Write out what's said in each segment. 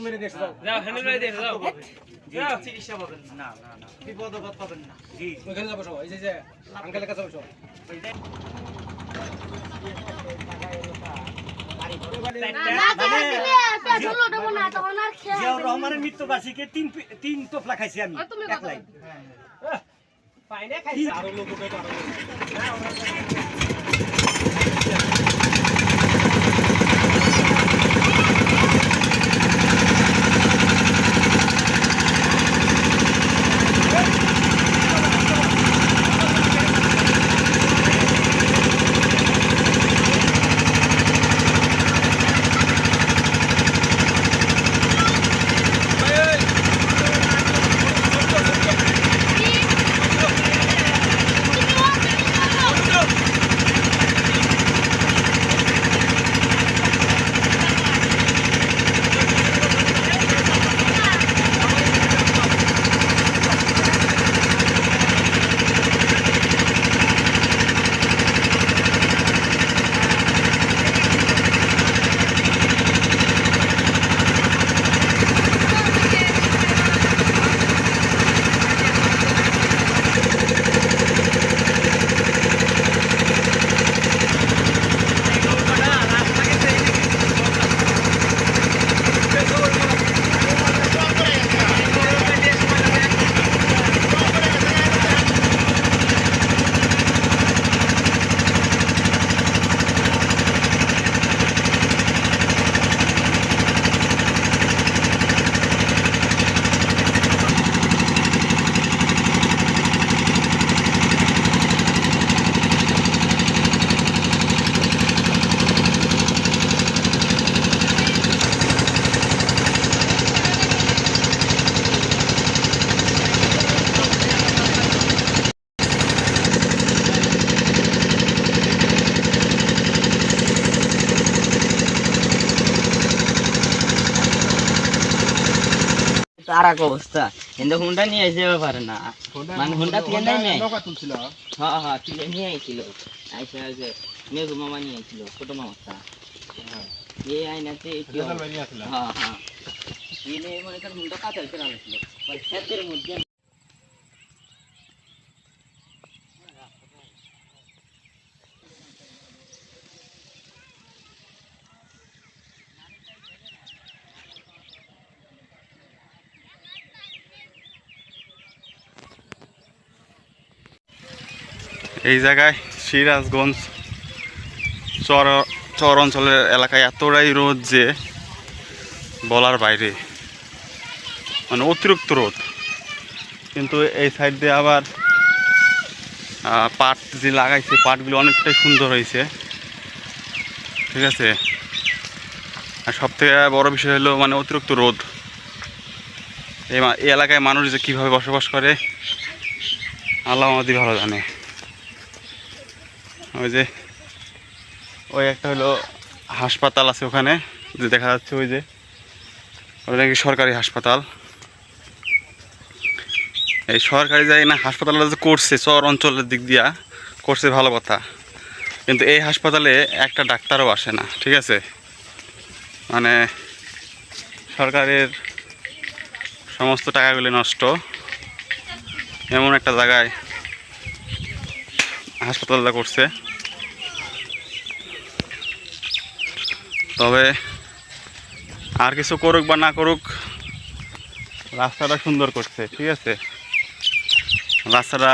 মেরে দিয়ে যাও যাও হ্যান্ডেল মেরে দিয়ে যাও যাও চিকিৎসা পাবেন না না না বিপদ আপদ পাবেন না জি ওখানে যাবো সবাই এই যে আঙ্কেলের কাছে যাবো সবাই রহমানের মৃত্যুবার্ষিকী তিন তোফলা খাইছি আমি একলাই পাইনে খাইছি আরো লোক তারা অবস্থা কিন্তু হুন্ডা নিয়ে যেতে পারে না মানে হুন্ডা তুলে নেই নাই হ্যাঁ হ্যাঁ তুলে নিয়ে আইছিল আইসা যে মেঘু মামা নিয়ে আইছিল ছোট মামাটা এই আইনাতে হ্যাঁ হ্যাঁ এনে মনে করেন হুন্ডা কাটাই করে আনছিল ক্ষেতের মধ্যে এই জায়গায় সিরাজগঞ্জ চর অঞ্চলের এলাকায় এতটাই রোদ যে বলার বাইরে মানে অতিরিক্ত রোদ কিন্তু এই সাইড দিয়ে আবার পাট যে লাগাইছে পাটগুলো অনেকটাই সুন্দর হয়েছে ঠিক আছে আর সবথেকে বড় বিষয় হলো মানে অতিরিক্ত রোদ এই এলাকায় মানুষ যে কীভাবে বসবাস করে আল্লাহ আমাদের ভালো জানে ওই যে ওই একটা হলো হাসপাতাল আছে ওখানে যে দেখা যাচ্ছে ওই যে ওটা নাকি সরকারি হাসপাতাল এই সরকারি যাই না হাসপাতালটা যে করছে চর অঞ্চলের দিক দিয়া করছে ভালো কথা কিন্তু এই হাসপাতালে একটা ডাক্তারও আসে না ঠিক আছে মানে সরকারের সমস্ত টাকাগুলি নষ্ট এমন একটা জায়গায় হাসপাতালটা করছে তবে আর কিছু করুক বা না করুক রাস্তাটা সুন্দর করছে ঠিক আছে রাস্তাটা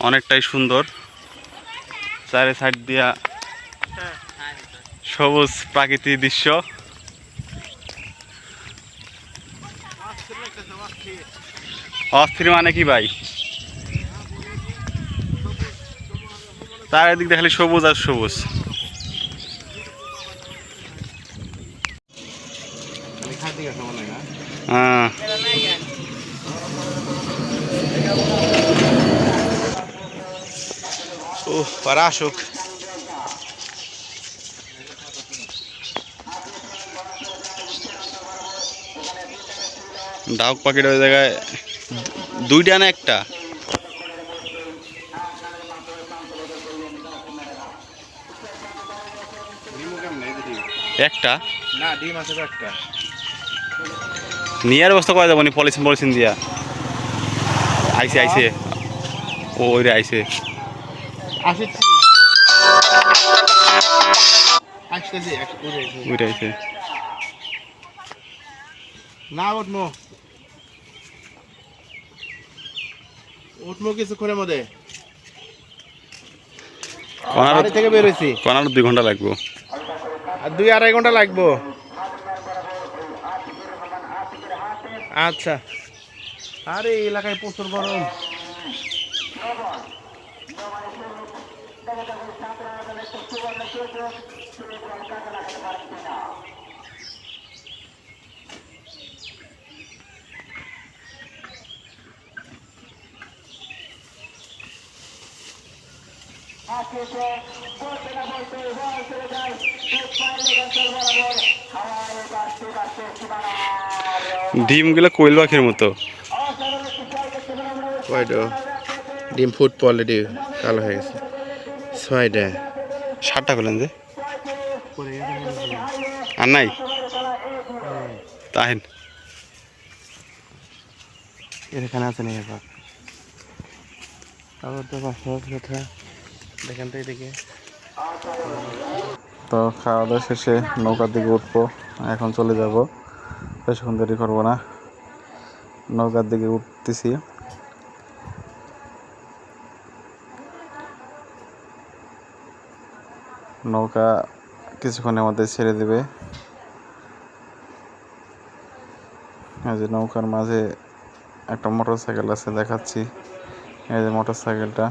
অনেকটাই সুন্দর চারি সাইড দিয়া সবুজ প্রাকৃতিক দৃশ্য অস্থির মানে কি ভাই চারিদিক দেখলে সবুজ আর সবুজ হ্যাঁ ও পারা আসুক ডাউক পাখির ওই জায়গায় দুইটা না একটা একটা না ডিম আছে তো একটা নিয়ার অবস্থা করা যাবো নি পলিথিন দিয়া আইসে আইসে ওই রে আইসে আসেছি আসতেছি ওইটা আইসে না উঠবো কিছুক্ষণের মধ্যে বাড়ি থেকে বেরোইছি কোনার 2 ঘন্টা লাগবো আর 2-2.5 ঘন্টা লাগবো আচ্ছা আরে এই এলাকায় প্রচুর গরম ডিমগুলো কোয়েল পাখির মতো কয়টা ডিম ফুট অলরেডি কালো হয়ে গেছে 6টা 7টা করলেন যে আর নাই তাহেন এখানে আছে নাকি এবার আবার তো কথা দেখেন তো এদিকে তো খাওয়া দাওয়া শেষে নৌকার দিকে উঠবো এখন চলে যাব বেশিক্ষণ দেরি করবো না নৌকার দিকে উঠতেছি নৌকা কিছুক্ষণের মধ্যে ছেড়ে দেবে এই যে নৌকার মাঝে একটা মোটরসাইকেল আছে দেখাচ্ছি এই যে মোটরসাইকেলটা